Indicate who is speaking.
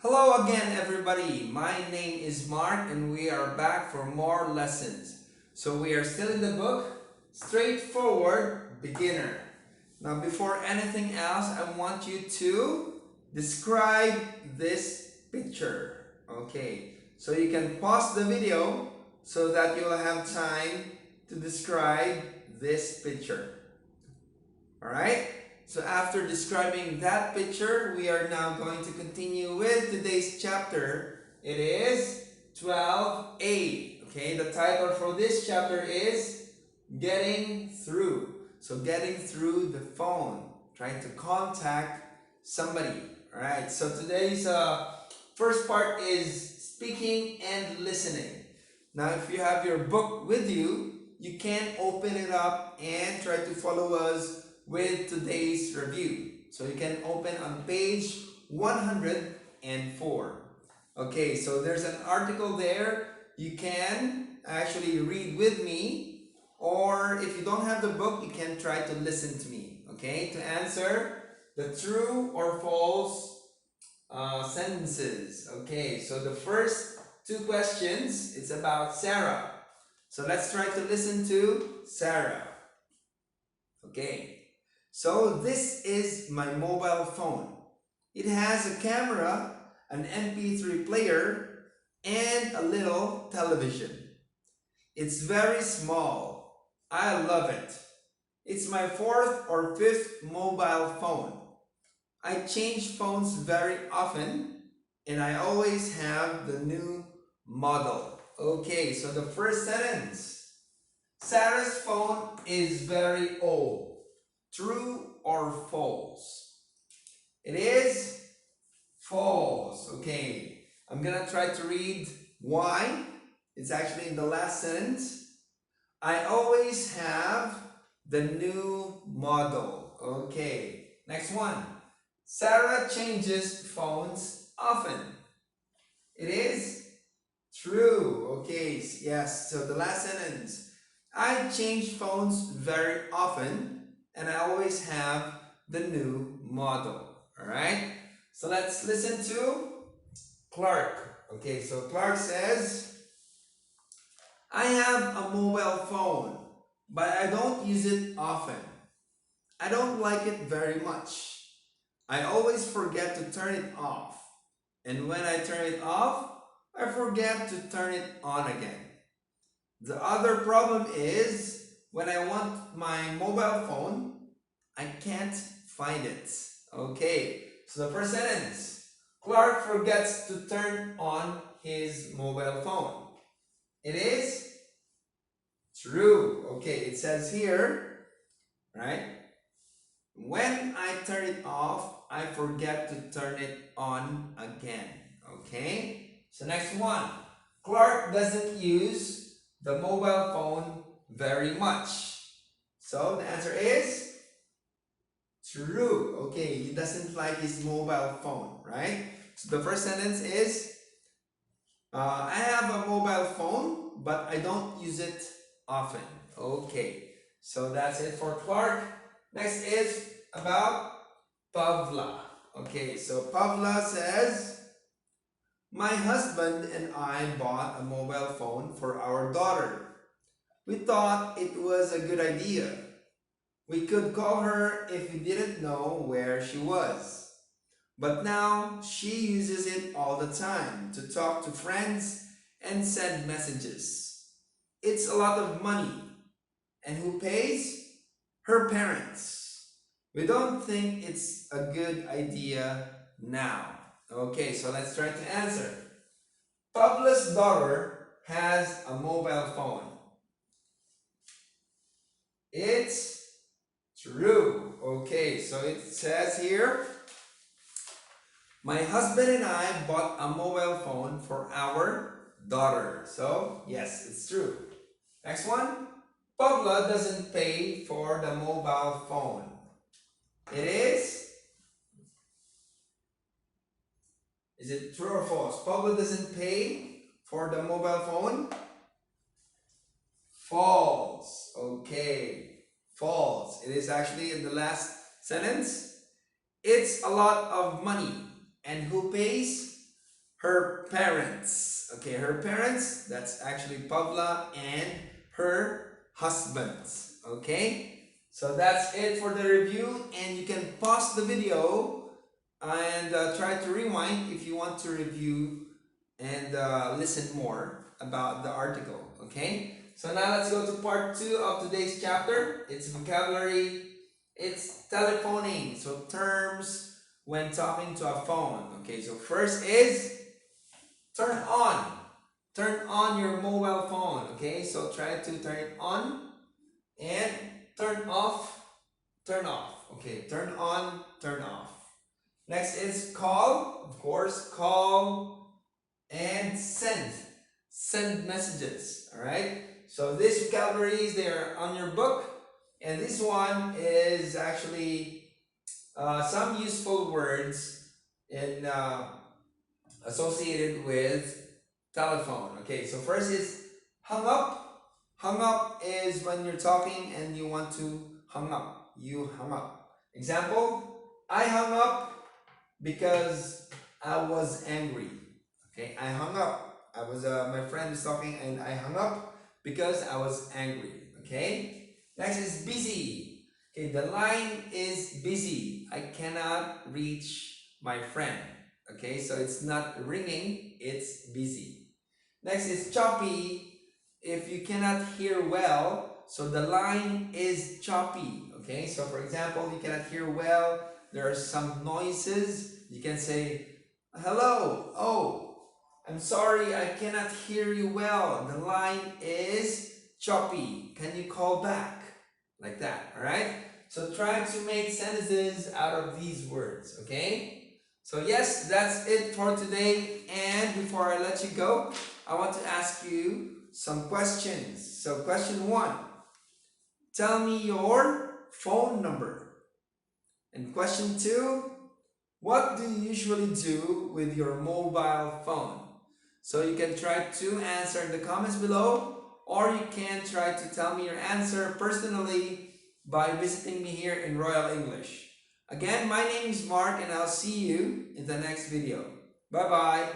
Speaker 1: Hello again, everybody. My name is Mark and we are back for more lessons. So we are still in the book, Straightforward Beginner. Now before anything else, I want you to describe this picture. Okay, so you can pause the video so that you will have time to describe this picture. Alright? So after describing that picture, we are now going to continue with today's chapter. It is 12A. Okay, the title for this chapter is Getting Through. So getting through the phone, trying to contact somebody. Alright, so today's first part is speaking and listening. Now if you have your book with you, you can open it up and try to follow us with today's review. So you can open on page 104. Okay, so there's an article there. You can actually read with me, or if you don't have the book, you can try to listen to me, okay, to answer the true or false sentences. Okay, so the first two questions, it's about Sarah. So let's try to listen to Sarah. Okay. So this is my mobile phone. It has a camera, an MP3 player, and a little television. It's very small. I love it. It's my fourth or fifth mobile phone. I change phones very often, and I always have the new model. Okay, so the first sentence. Sarah's phone is very old. True or false? It is false. Okay, I'm gonna try to read why. It's actually in the last sentence. I always have the new model. Okay, next one. Sarah changes phones often. It is true. Okay, yes, so the last sentence. I change phones very often, and I always have the new model. Alright? So let's listen to Clark. Okay, so Clark says, I have a mobile phone, but I don't use it often. I don't like it very much. I always forget to turn it off. And when I turn it off, I forget to turn it on again. The other problem is, when I want my mobile phone, I can't find it. Okay, so the first sentence. Clark forgets to turn on his mobile phone. It is true. Okay, it says here, right? When I turn it off, I forget to turn it on again. Okay, so next one. Clark doesn't use the mobile phone very much. So the answer is true. Okay, he doesn't like his mobile phone, right? So the first sentence is, I have a mobile phone, but I don't use it often. Okay, so that's it for Clark. Next is about Pavla. Okay, so Pavla says, my husband and I bought a mobile phone for our daughter. We thought it was a good idea. We could call her if we didn't know where she was. But now she uses it all the time to talk to friends and send messages. It's a lot of money. And who pays? Her parents. We don't think it's a good idea now. Okay, so let's try to answer. Pablo's daughter has a mobile phone. It's true. Okay, so it says here, my husband and I bought a mobile phone for our daughter. So, yes, it's true. Next one. Pavla doesn't pay for the mobile phone. It is it true or false? Pavla doesn't pay for the mobile phone? False. Okay. False. It is actually in the last sentence. It's a lot of money. And who pays? Her parents. Okay, her parents, that's actually Pavla and her husband. Okay, so that's it for the review, and you can pause the video and try to rewind if you want to review and listen more about the article. Okay, so now let's go to part 2 of today's chapter. It's vocabulary, it's telephoning, so terms when talking to a phone. Okay, so first is turn on your mobile phone. Okay, so try to turn it on and turn off. Okay, turn on, turn off. Next is call, of course, call and send messages. All right, so these vocabularies, they are on your book, and this one is actually some useful words in associated with telephone. Okay, so first is hung up. Hung up is when you're talking and you want to hung up. You hung up. Example, I hung up because I was angry. Okay, I hung up. I was my friend is talking and I hung up because I was angry. Okay, next is busy. Okay, the line is busy. I cannot reach my friend. Okay, so it's not ringing, it's busy. Next is choppy. If you cannot hear well, so the line is choppy. Okay, so for example, you cannot hear well, there are some noises. You can say, hello, oh, I'm sorry, I cannot hear you well. The line is choppy. Can you call back? Like that, all right? So try to make sentences out of these words, okay? So yes, that's it for today. And before I let you go, I want to ask you some questions. So question 1, tell me your phone number. And question 2, what do you usually do with your mobile phone? So you can try to answer in the comments below, or you can try to tell me your answer personally by visiting me here in Royal English. Again, my name is Mark, and I'll see you in the next video. Bye-bye.